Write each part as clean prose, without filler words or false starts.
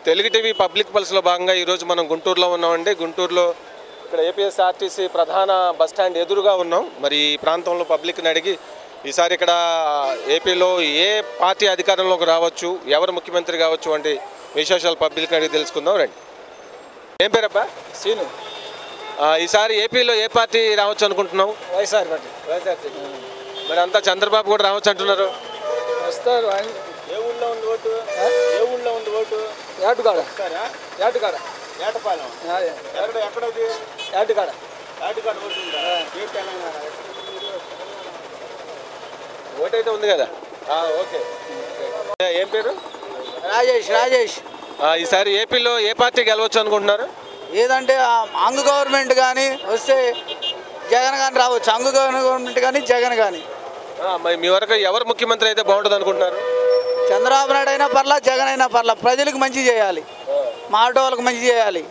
Telugu TV public పల్స్లో భాగంగా ఈరోజు మనం గుంటూరులో ఉన్నామండి. గుంటూరులో ఇక్కడ ఏపీఎస్ఆర్టీసీ ప్రధాన బస్ స్టాండ్ ఎదురుగా ఉన్నాం. మరి ఈ ప్రాంతంలో పబ్లిక్ని అడిగి ఈసారి ఇక్కడ ఏపీలో ఏ పార్టీ అధికారంలోకి రావచ్చు, ఎవరు ముఖ్యమంత్రి కావచ్చు వంటి విశేషాలు పబ్లిక్ని అడిగి తెలుసుకుందాం రండి. ఏం పేరబ్బా? సీను. ఈసారి ఏపీలో ఏ పార్టీ రావచ్చు అనుకుంటున్నావు? వైఎస్ఆర్ పార్టీ. మరి అంతా చంద్రబాబు కూడా రావచ్చు అంటున్నారు. వస్తారు. ఏ ఊళ్ళో ఉంది ఓటు? ఏ ఊళ్ళో ఉంది ఓటు? ఏటుకాడ. ఏటుకాడ. ఏటపాలెం. ఎక్కడది? ఏటుకాడ. ఏటుకాడ ఓటు ఉందా? ఓటైతే ఉంది కదా. ఓకే. ఏం పేరు? రాజేష్. రాజేష్. ఈసారి ఏపీలో ఏ పార్టీ గెలవచ్చు అనుకుంటున్నారు? ఏదంటే అంగు గవర్నమెంట్ కానీ వస్తే జగన్ కానీ రావచ్చు. అంగు గవర్నమెంట్ కానీ జగన్ కానీ. మరి మీ వరకు ఎవరు ముఖ్యమంత్రి అయితే బాగుంటుంది అనుకుంటున్నారు? చంద్రబాబు నాయుడు అయినా పర్లా, జగన్ అయినా పర్లా, ప్రజలకు మంచి చేయాలి, మా ఆటో వాళ్ళకి మంచి చేయాలి.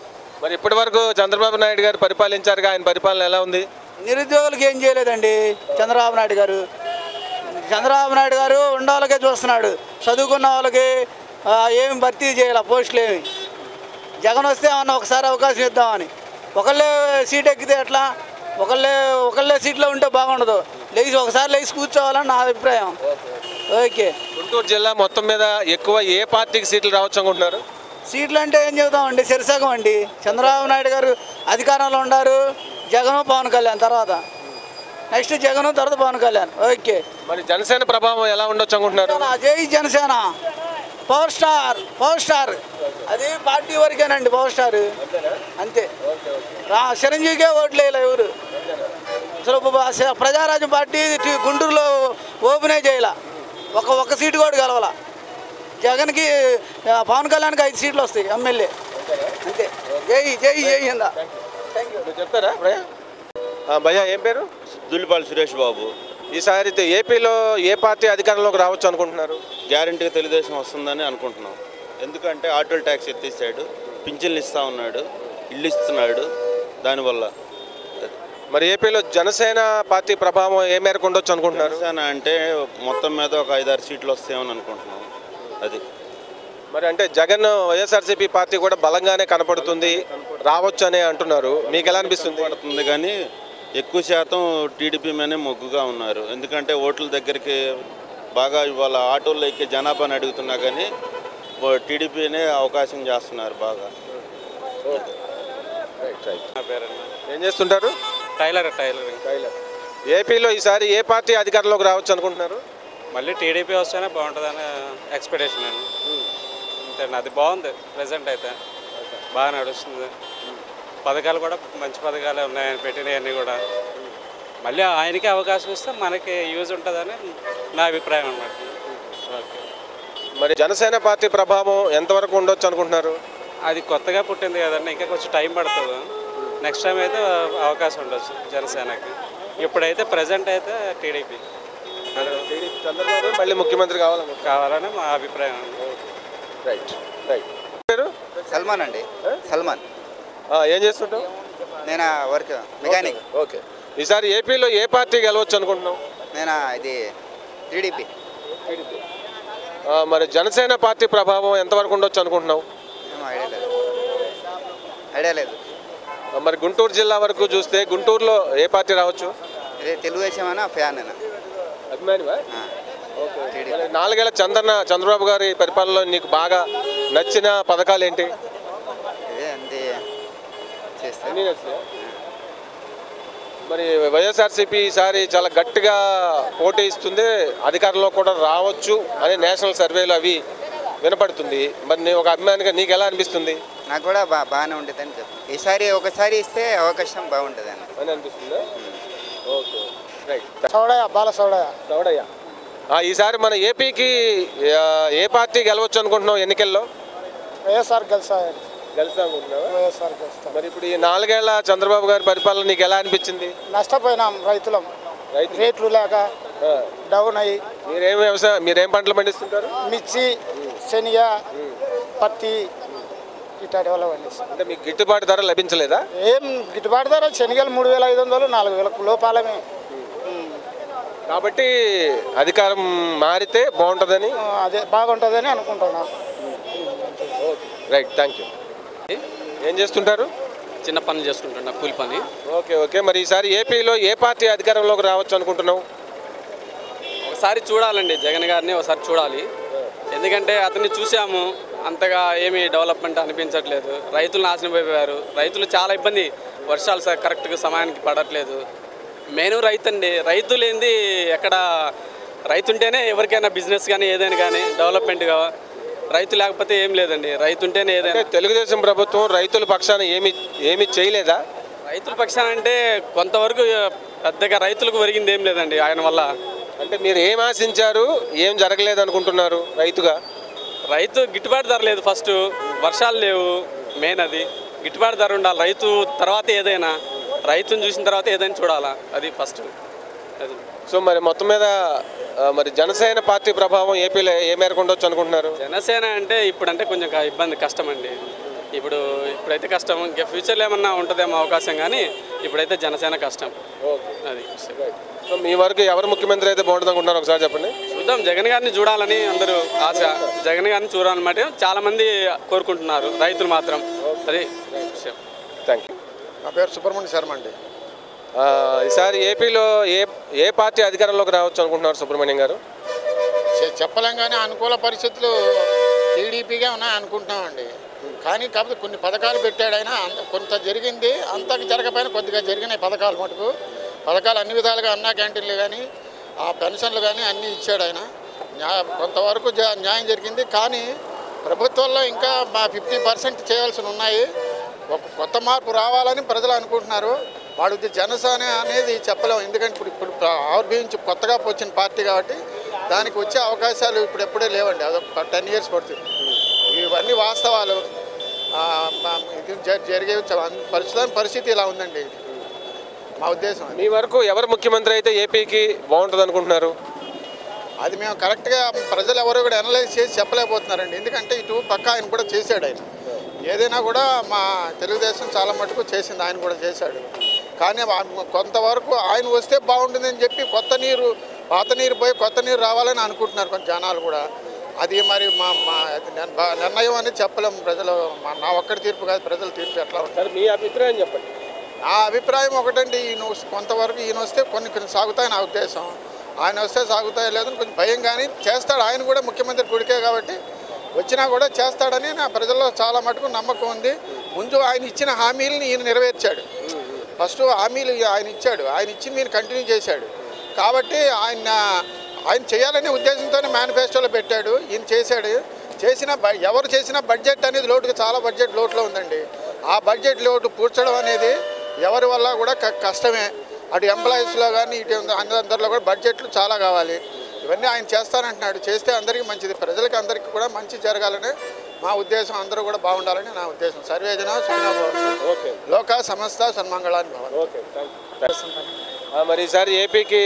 మరి ఇప్పటి వరకు చంద్రబాబు నాయుడు గారు పరిపాలించారుగా, ఆయన పరిపాలన ఎలా ఉంది? నిరుద్యోగులకి ఏం చేయలేదండి చంద్రబాబు నాయుడు గారు. చంద్రబాబు నాయుడు గారు ఉన్న వాళ్ళకే చూస్తున్నాడు, చదువుకున్న వాళ్ళకి ఏమి భర్తీ చేయాలి పోస్టులు ఏమి. జగన్ వస్తే ఏమన్నా ఒకసారి అవకాశం ఇద్దామని. ఒకళ్ళే సీట్ ఎక్కితే ఎట్లా? ఒకళ్ళే సీట్లో ఉంటే బాగుండదు. ఒకసారి లేచి కూర్చోవాలని నా అభిప్రాయం. ఓకే. గుంటూరు జిల్లా మొత్తం మీద ఎక్కువ ఏ పార్టీకి సీట్లు రావచ్చు అనుకుంటున్నారు? సీట్లు అంటే ఏం చెబుతామండి, శరిసగం అండి. చంద్రబాబు నాయుడు గారు అధికారంలో ఉన్నారు, జగన్ పవన్ కళ్యాణ్ తర్వాత, నెక్స్ట్ జగన్ తర్వాత పవన్ కళ్యాణ్. ఓకే. మరి జనసేన ప్రభావం ఎలా ఉండొచ్చు అనుకుంటున్నారు? జై జనసేన. పవర్ స్టార్ అది పార్టీ వరకేనండి. పవర్ స్టార్ అంతే. చిరంజీవికే ఓట్లు వేయాలి ఎవరు. అసలు ప్రజారాజ్యం పార్టీ గుంటూరులో ఓపెనే చేయాల, ఒక్క సీటు కూడా గెలవాల. జగన్కి పవన్ కళ్యాణ్కి 5 సీట్లు వస్తాయి ఎమ్మెల్యే అంతే. జై హిందా. చెప్తారా భయ్యా? ఏం పేరు? దుల్లిపాలి సురేష్ బాబు. ఈసారి ఏపీలో ఏ పార్టీ అధికారంలోకి రావచ్చు అనుకుంటున్నారు? గ్యారంటీగా తెలుగుదేశం వస్తుందని అనుకుంటున్నాం. ఎందుకంటే ఆటోల ట్యాక్స్ ఎత్తేసాడు, పింఛన్లు ఇస్తూ ఉన్నాడు, ఇల్లు ఇస్తున్నాడు. దానివల్ల మరి ఏపీలో జనసేన పార్టీ ప్రభావం ఏ మేరకు ఉండొచ్చు అనుకుంటున్నారు? జనసేన అంటే మొత్తం మీద ఒక 5-6 సీట్లు వస్తాయని అనుకుంటున్నాం. అది మరి అంటే జగన్ వైఎస్ఆర్సీపీ పార్టీ కూడా బలంగానే కనపడుతుంది, రావచ్చు అని అంటున్నారు. మీకు ఎలా అనిపిస్తుంది? పడుతుంది కానీ ఎక్కువ శాతం టీడీపీ మీదనే మొగ్గుగా ఉన్నారు. ఎందుకంటే ఓట్ల దగ్గరికి బాగా ఇవాళ ఆటోల్లో ఎక్కే జనాభాని అడుగుతున్నా కానీ టీడీపీనే అవకాశం చేస్తున్నారు బాగా. ఏం చేస్తుంటారు? టైలర్. ఏపీలో ఈసారి ఏ పార్టీ అధికారంలోకి రావచ్చు అనుకుంటున్నారు? మళ్ళీ టీడీపీ వస్తేనే బాగుంటుందని ఎక్స్పెక్టేషన్ అండి. అంతే, అది బాగుంది. ప్రెసెంట్ అయితే బాగా నడుస్తుంది. పథకాలు కూడా మంచి పథకాలే ఉన్నాయని పెట్టినవన్నీ కూడా. మళ్ళీ ఆయనకే అవకాశం ఇస్తే మనకి యూజ్ ఉంటుందని నా అభిప్రాయం అన్నమాట. ఓకే. మరి జనసేన పార్టీ ప్రభావం ఎంతవరకు ఉండొచ్చు అనుకుంటున్నారు? అది కొత్తగా పుట్టింది కదండి, ఇంకా కొంచెం టైం పడుతుంది. నెక్స్ట్ టైం అయితే అవకాశం ఉండొచ్చు జనసేనకి. ఇప్పుడైతే ప్రజెంట్ అయితే టీడీపీ చంద్రబాబు మళ్ళీ ముఖ్యమంత్రి కావాలని మా అభిప్రాయం. రైట్. పేరు? సల్మాన్ అండి. సల్మాన్. ఏం చేస్తుంటావు? నేను వర్క్ మెకానిక్. ఓకే. ఈసారి ఏపీలో ఏ పార్టీ గెలవచ్చు అనుకుంటున్నావు? నేను ఇది టీడీపీ. మరి జనసేన పార్టీ ప్రభావం ఎంతవరకు ఉండొచ్చు అనుకుంటున్నావు? ఐడియా లేదు. మరి గుంటూరు జిల్లా వరకు చూస్తే గుంటూరులో ఏ పార్టీ రావచ్చు? తెలుగుదేశం అన్న ఫ్యాన్ అన్న. అభిమానివా? 4 ఏళ్ల చంద్రబాబు గారి పరిపాలనలో నీకు బాగా నచ్చిన పథకాలు ఏంటి? మరి వైఎస్ఆర్సీపీ ఈసారి చాలా గట్టిగా పోటీ ఇస్తుంది, అధికారంలో కూడా రావచ్చు అని నేషనల్ సర్వేలు అవి వినపడుతుంది. మరి నేను ఒక అభిమానిగా నీకు ఎలా అనిపిస్తుంది? నాకు కూడా బాగానే ఉంటుంది అని చెప్పి ఈసారి ఒకసారి ఇస్తే అవకాశం బాగుంటుంది అని అనిపిస్తుంది. ఓకే. రైట్. సౌడయ్య. ఈసారి మన ఏపీకి ఏ పార్టీ గెలవచ్చు అనుకుంటున్నావు ఎన్నికల్లో? వైఎస్ఆర్ గెలుస్తా. మరి ఇప్పుడు ఈ 4 ఏళ్ల చంద్రబాబు గారి పరిపాలన నీకు ఎలా అనిపించింది? నష్టపోయినాం రైతులం, రేట్లు లేక డౌన్ అయ్యి. మీరేం పంటలు పండిస్తుంటారు? మిర్చి, శనగ, పత్తి ఇట్లాంటి వల్ల పండిస్తాం. అంటే మీకు గిట్టుబాటు ధర లభించలేదా? ఏం గిట్టుబాటు ధర? శనగలు 3,500, 4,000 లోపాలమే. కాబట్టి అధికారం మారితే బాగుంటుందని, అదే బాగుంటుందని అనుకుంటున్నాం. Right, thank you. ఏం చేస్తుంటారు? చిన్న పనులు చేసుకుంటున్నా, కూలి పని. Okay okay. మరి ఈసారి ఏపీలో ఏ పార్టీ అధికారంలోకి రావచ్చు అనుకుంటున్నావు? ఒకసారి చూడాలండి, జగన్ గారిని ఒకసారి చూడాలి. ఎందుకంటే అతన్ని చూసాము, అంతగా ఏమీ డెవలప్మెంట్ అనిపించట్లేదు. రైతులు నాశనం అయిపోయారు. రైతులు చాలా ఇబ్బంది, వర్షాలు కరెక్ట్గా సమయానికి పడట్లేదు. మెయిన్ రైతు అండి. రైతు లేనిది ఎక్కడ, రైతు ఉంటేనే ఎవరికైనా బిజినెస్ కానీ ఏదైనా కానీ డెవలప్మెంట్గా. రైతు లేకపోతే ఏం లేదండి, రైతు ఉంటేనే ఏదైనా. తెలుగుదేశం ప్రభుత్వం రైతుల పక్షాన ఏమి చేయలేదా? రైతుల పక్షాన అంటే కొంతవరకు పెద్దగా రైతులకు ఒరిగింది ఏం లేదండి ఆయన వల్ల. అంటే మీరు ఏం ఆశించారు, ఏం జరగలేదు అనుకుంటున్నారు రైతుగా? రైతు గిట్టుబాటు ధర లేదు, ఫస్ట్ వర్షాలు లేవు, మెయిన్ అది. గిట్టుబాటు ధర ఉండాలి రైతు, తర్వాత ఏదైనా. రైతుని చూసిన తర్వాత ఏదైనా చూడాలా, అది ఫస్ట్ అది. సో మరి మొత్తం మీద మరి జనసేన పార్టీ ప్రభావం ఏపీలో ఏ మేరకు ఉండొచ్చు అనుకుంటున్నారు? జనసేన అంటే ఇప్పుడంటే కొంచెం ఇబ్బంది, కష్టం అండి. ఇప్పుడైతే కష్టం. ఇంకా ఫ్యూచర్లో ఏమన్నా ఉంటుందేమో అవకాశం, కానీ ఇప్పుడైతే జనసేన కష్టం అది. సో మీ వరకు ఎవరు ముఖ్యమంత్రి అయితే బాగుంటుంది అనుకుంటున్నారు, ఒకసారి చెప్పండి. చూద్దాం, జగన్ గారిని చూడాలని అందరూ ఆశ. జగన్ గారిని చూడాలన్నమాట చాలామంది కోరుకుంటున్నారు, రైతులు మాత్రం. అది విషయం. Thank you. నా పేరు సుబ్రహ్మణ్య శర్మ అండి. ఈసారి ఏపీలో ఏ పార్టీ అధికారంలోకి రావచ్చు అనుకుంటున్నారు సుబ్రహ్మణ్యం గారు? చెప్పలేం, కానీ అనుకూల పరిస్థితులు టీడీపీగా ఉన్నాయి అనుకుంటున్నామండి. కానీ కాకపోతే కొన్ని పథకాలు పెట్టాడు ఆయన, కొంత జరిగింది, అంతకు జరగకపోయినా కొద్దిగా జరిగినాయి పథకాలు మటుకు. పథకాలు అన్ని విధాలుగా, అన్నా క్యాంటీన్లు కానీ ఆ పెన్షన్లు కానీ అన్నీ ఇచ్చాడు ఆయన. కొంతవరకు న్యాయం జరిగింది. కానీ ప్రభుత్వంలో ఇంకా 50% చేయాల్సి ఉన్నాయి. ఒక కొత్త మార్పు రావాలని ప్రజలు అనుకుంటున్నారు. వాడిది జనసేన అనేది చెప్పలేము, ఎందుకంటే ఇప్పుడు ఆవిర్భవించి కొత్తగా వచ్చిన పార్టీ కాబట్టి దానికి వచ్చే అవకాశాలు ఇప్పుడెప్పుడే లేవండి. అదొక 10 years పడుతుంది. ఇవన్నీ వాస్తవాలు. ఇది జరిగే పరిస్థితి ఇలా ఉందండి. మా ఉద్దేశం. మీ వరకు ఎవరు ముఖ్యమంత్రి అయితే ఏపీకి బాగుంటుంది అనుకుంటున్నారు? అది మేము కరెక్ట్గా ప్రజలు ఎవరో కూడా అనలైజ్ చేసి చెప్పలేకపోతున్నారండి. ఎందుకంటే ఇటు పక్క ఆయన కూడా చేశాడు. ఆయన ఏదైనా కూడా మా తెలుగుదేశం చాలా మటుకు చేసింది, ఆయన కూడా చేశాడు. కానీ కొంతవరకు ఆయన వస్తే బాగుంటుందని చెప్పి పాత నీరు పోయి కొత్త నీరు రావాలని అనుకుంటున్నారు కొంచెం జనాలు కూడా. అది మరి మా నిర్ణయం అనేది చెప్పలేము. ప్రజలు నా ఒక్కడి తీర్పు కాదు, ప్రజల తీర్పు ఎట్లా ఉంటుంది. మీ అభిప్రాయం చెప్పండి. నా అభిప్రాయం ఒకటండి, కొంతవరకు ఈయన వస్తే కొన్ని సాగుతాయి నా ఉద్దేశం. ఆయన వస్తే సాగుతాయో లేదని కొంచెం భయం, కానీ చేస్తాడు. ఆయన కూడా ముఖ్యమంత్రి కొడుకే కాబట్టి వచ్చినా కూడా చేస్తాడని నా ప్రజల్లో చాలా మటుకు నమ్మకం ఉంది. ముందు ఆయన ఇచ్చిన హామీలని ఈయన నెరవేర్చాడు. ఫస్ట్ హామీలు ఆయన ఇచ్చాడు, ఆయన ఇచ్చింది ఈయన కంటిన్యూ చేశాడు. కాబట్టి ఆయన చేయాలనే ఉద్దేశంతోనే మేనిఫెస్టోలో పెట్టాడు. ఈయన చేశాడు. ఎవరు చేసినా బడ్జెట్ అనేది చాలా బడ్జెట్ లోటులో ఉందండి. ఆ బడ్జెట్ లోటు పూడ్చడం అనేది ఎవరి వల్ల కూడా కష్టమే. అటు ఎంప్లాయీస్లో కానీ ఇటు అందరిలో కూడా బడ్జెట్లు చాలా కావాలి. ఇవన్నీ ఆయన చేస్తానంటున్నాడు. చేస్తే అందరికీ మంచిది, ప్రజలకి అందరికీ కూడా మంచి జరగాలని మా ఉద్దేశం. అందరూ కూడా బాగుండాలని నా ఉద్దేశం. సర్వేజన సుఖినో భవంతు, లోకా సమస్త సన్మంగళాన్ని భవంతు. మరి ఈసారి ఏపీకి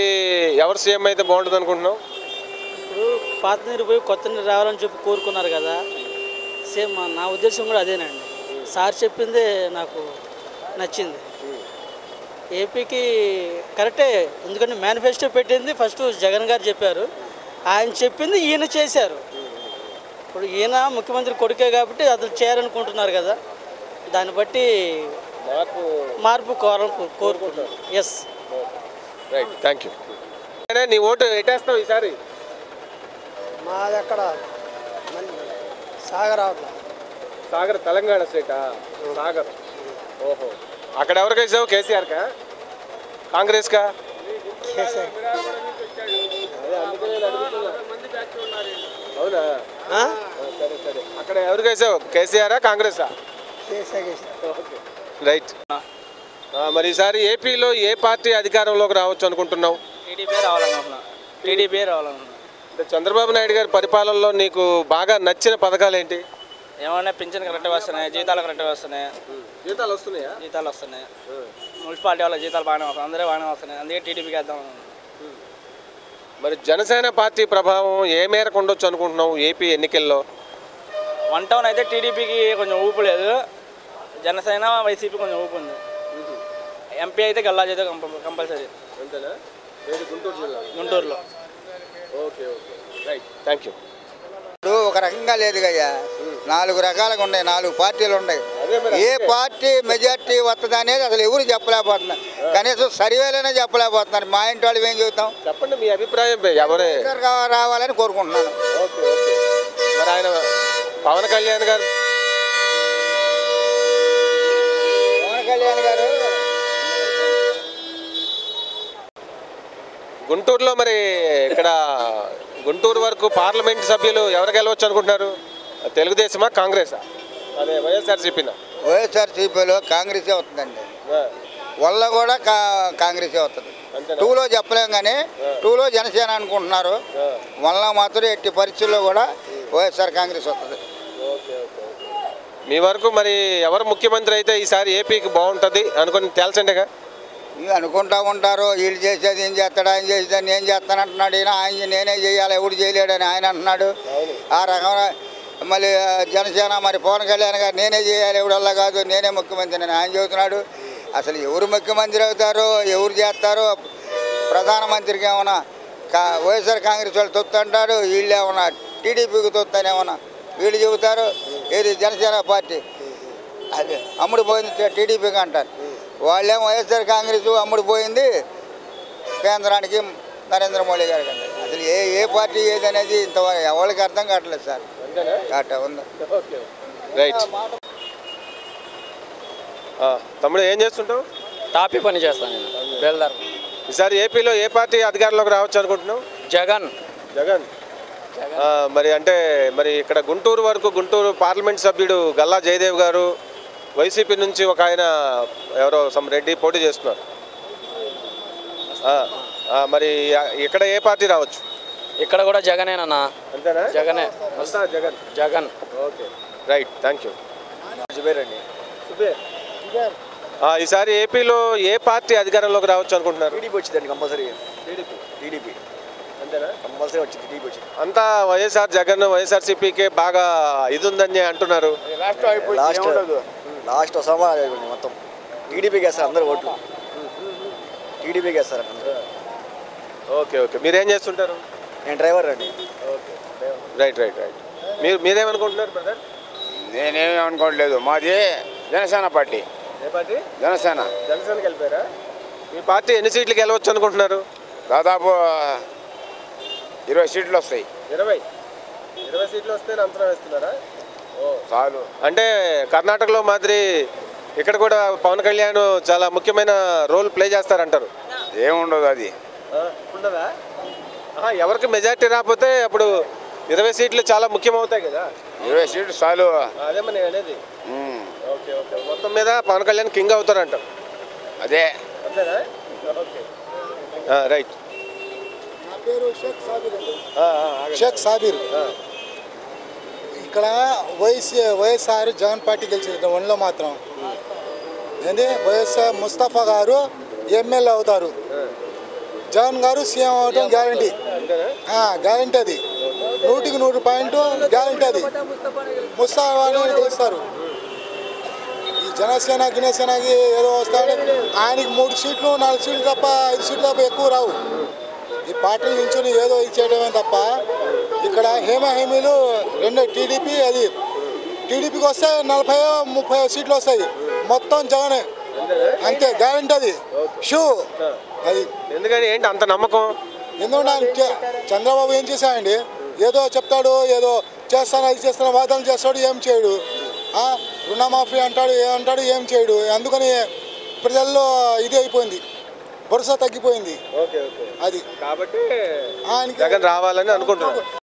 ఎవరు సీఎం అయితే బాగుంటుంది అనుకుంటున్నావు? ఇప్పుడు పాత నీరు పోయి కొత్త నీరు రావాలని చెప్పి కోరుకున్నారు కదా, సేమ్ నా ఉద్దేశం కూడా అదేనండి. సార్ చెప్పిందే నాకు నచ్చింది. ఏపీకి కరెక్టే, ఎందుకంటే మేనిఫెస్టో పెట్టింది ఫస్ట్ జగన్ గారు చెప్పారు, ఆయన చెప్పింది ఈయన చేశారు. ఇప్పుడు ఈయన ముఖ్యమంత్రి కొడుకే కాబట్టి అది చేయాలనుకుంటున్నారు కదా, దాన్ని బట్టి మార్పు కోరుకుంటున్నారు. Yes, right, thank you. నీ ఓటు ఎట్టేస్తావు ఈసారి? మాది అక్కడ సాగర్ సాగర్ తెలంగాణ స్టేటా? సాగర్, ఓహో. అక్కడ ఎవరికి వేసావు? కేసీఆర్కా, కాంగ్రెస్కా? అవునా, సరే సరే. అక్కడ ఎవరికి వేసావు? కేసీఆరా కాంగ్రెసా? రైట్. మరి ఈసారి ఏపీలో ఏ పార్టీ అధికారంలోకి రావచ్చు అనుకుంటున్నావు? టీడీపీ రావాలనుకున్నా. అంటే చంద్రబాబు నాయుడు గారి పరిపాలనలో నీకు బాగా నచ్చిన పథకాలు ఏంటి? ఏమన్నా పింఛన్ కరెక్ట్గా వస్తున్నాయి, జీతాలు కరెక్ట్గా వస్తున్నాయి. జీతాలు వస్తున్నాయా? జీతాలు వస్తున్నాయి. మున్సిపాలిటీ వాళ్ళ జీతాలు బాగానే వస్తున్నాయి, అందరూ బాగానే వస్తున్నాయి. అందుకే టీడీపీకి వేద్దాం. మరి జనసేన పార్టీ ప్రభావం ఏ మేరకు ఉండొచ్చు అనుకుంటున్నావు ఏపీ ఎన్నికల్లో? 1 టౌన్ అయితే టీడీపీకి కొంచెం ఊపు లేదు, జనసేన వైసీపీ కొంచెం ఊపు ఉంది. ఎంపీ అయితే గల్లాజ్ అయితే కంపల్సరీ. అంతేనా? గుంటూరు జిల్లా, గుంటూరులో. Okay okay, right, thank you. ఒక రకంగా లేదు కయ్యా, 4 రకాలుగా ఉన్నాయి, 4 పార్టీలు ఉన్నాయి. ఏ పార్టీ మెజార్టీ వస్తుంది అనేది అసలు ఎవరు చెప్పలేకపోతున్నారు. కనీసం సర్వేలోనే చెప్పలేకపోతున్నారు. మా ఇంటి వాళ్ళు ఏం చెబుతాం? చెప్పండి మీ అభిప్రాయం. ఎవరే రావాలని కోరుకుంటున్నాను. మరి ఆయన పవన్ కళ్యాణ్ గారు గుంటూరులో మరి ఇక్కడ గుంటూరు వరకు పార్లమెంట్ సభ్యులు ఎవరు గెలవచ్చు అనుకుంటున్నారు? తెలుగుదేశమా కాంగ్రెసా? అదే వైఎస్ఆర్సీపీనా? వైఎస్ఆర్సీపీలో కాంగ్రెసే వస్తుందండి. వల్ల కూడా కాంగ్రెసే వస్తుంది. 2లో చెప్పలేం కానీ 2లో జనసేన అనుకుంటున్నారు. వల్ల మాత్రం ఎట్టి పరిస్థితుల్లో కూడా వైఎస్ఆర్ కాంగ్రెస్ వస్తుంది. మీ వరకు మరి ఎవరు ముఖ్యమంత్రి అయితే ఈసారి ఏపీకి బాగుంటుంది అనుకుని తేల్చండిగా. అనుకుంటా ఉంటారు, వీళ్ళు చేసేది ఏం చేస్తాడు, ఆయన చేసేది నేను చేస్తాను అంటున్నాడు. ఆయన నేనే చేయాలి, ఎవడు చేయలేడని ఆయన అంటున్నాడు. ఆ రకంగా మళ్ళీ జనసేన మరి పవన్ కళ్యాణ్ గారు నేనే చేయాలి, ఎవడల్లా కాదు నేనే ముఖ్యమంత్రి అని ఆయన చెబుతున్నాడు. అసలు ఎవరు ముఖ్యమంత్రి అవుతారో, ఎవరు చేస్తారో, ప్రధానమంత్రికి ఏమన్నా వైఎస్ఆర్ కాంగ్రెస్ వాళ్ళు తొత్తు అంటారు, వీళ్ళు ఏమన్నా టీడీపీకి తొత్తానేమన్నా వీళ్ళు చెబుతారు. ఏది జనసేన పార్టీ అది అమ్ముడు పోయింది టీడీపీకి అంటారు. వాళ్ళేమో వైఎస్ఆర్ కాంగ్రెస్ అమ్ముడు పోయింది కేంద్రానికి నరేంద్ర మోడీ గారికి అంటారు. అసలు ఏ పార్టీ ఏది అనేది ఇంతవరకు ఎవరికి అర్థం కావట్లేదు సార్. అట్లా ఉంది. రైట్. తమ్ముడు ఏం చేస్తుంటావు? టాపీ పని చేస్తాను నేను, బేల్దార్. ఈసారి ఏపీలో ఏ పార్టీ అధికారంలోకి రావచ్చు అనుకుంటున్నావు? జగన్. జగన్. మరి అంటే మరి ఇక్కడ గుంటూరు వరకు గుంటూరు పార్లమెంట్ సభ్యుడు గల్లా జయదేవ్ గారు, వైసీపీ నుంచి ఒక ఆయన ఎవరో రెడ్డి పోటీ చేస్తున్నారు. మరి ఇక్కడ ఏ పార్టీ రావచ్చు? ఇక్కడ కూడా జగనేనన్నా. అంతేనా? జగనే. Jagan. Jagan. Okay right, thank you. Zubair అండి. ఈసారి ఏపీలో ఏ పార్టీ అధికారంలోకి రావచ్చు అనుకుంటున్నారు? టీడీపీ వచ్చిందండి కంపల్సరీ. టీడీపీ అంతేనా? కంపల్సరీ వచ్చింది, టీడీపీ వచ్చింది. అంతా వైఎస్ఆర్ జగన్ వైఎస్ఆర్సీపీకే బాగా ఇది ఉందని అంటున్నారు. లాస్ట్ మొత్తం టీడీపీకి వేస్తారు అందరూ ఓట్లు. టీడీపీకి వేస్తారు అందరూ. Okay okay. మీరేం చేస్తుంటారు? నేను డ్రైవర్ అండి. Okay right right right. మీరేమనుకుంటున్నారు బ్రదర్? నేనేమీ అనుకోవట్లేదు, మాది జనసేన పార్టీ. ఏ పార్టీ? జనసేన. జనసేనకి వెళ్ళిపోయారా? మీ పార్టీ ఎన్ని సీట్లకి వెళ్ళవచ్చు అనుకుంటున్నారు? దాదాపు 20 సీట్లు వస్తాయి. 20 సీట్లు వస్తే అంచనా వేస్తున్నారా? చాలు. అంటే కర్ణాటకలో మాదిరి ఇక్కడ కూడా పవన్ కళ్యాణ్ చాలా ముఖ్యమైన రోల్ ప్లే చేస్తారంటారు. ఏముండదు అది. ఉండదా? ఎవరికి మెజార్టీ రాకపోతే అప్పుడు 20 సీట్లు చాలా ముఖ్యమవుతాయి కదా. 20 సీట్లు చాలు. అదేమో నేను అనేది. Okay okay. మొత్తం మీద పవన్ కళ్యాణ్ కింగ్ అవుతారంటారు. అదే. అంతేనా? Okay right. నా పేరు షేక్ సాబిర్. ఇక్కడ వైఎస్ఆర్ జగన్ పార్టీ గెలిచింది. వన్లో మాత్రం ఏంది వైఎస్ఆర్ ముస్తఫా గారు ఎమ్మెల్యే అవుతారు, జగన్ గారు సీఎం అవడం గ్యారంటీ. గ్యారంటీ అది, 100కి 100% గ్యారంటీ అది. ముస్తఫాని గెలుస్తారు. ఈ జనసేన గినసేనకి ఏదో వస్తాడు, ఆయనకి 3 సీట్లు 4 సీట్లు తప్ప 5 సీట్లు తప్ప ఎక్కువ రావు. ఈ పార్టీల నుంచి ఏదో ఇచ్చేయడమే తప్ప ఇక్కడ హేమీలు 2 టీడీపీ, అది టీడీపీకి వస్తే 40-30 సీట్లు వస్తాయి. మొత్తం జగనే అంతే, గ్యారంటీ అది. షూ అది. ఎందుకని ఏంటి అంత నమ్మకం? ఎందుకంటే చంద్రబాబు ఏం చేశాడండి, ఏదో చెప్తాడు, ఏదో చేస్తాను అది చేస్తాను వాదనలు చేస్తాడు, ఏం చేయడు. రుణమాఫీ అంటాడు, ఏమంటాడు, ఏం చేయడు. అందుకని ప్రజల్లో ఇది అయిపోయింది, భరోసా తగ్గిపోయింది. Okay okay. అది కాబట్టి ఆయనకి జగన్ రావాలని అనుకుంటున్నాను.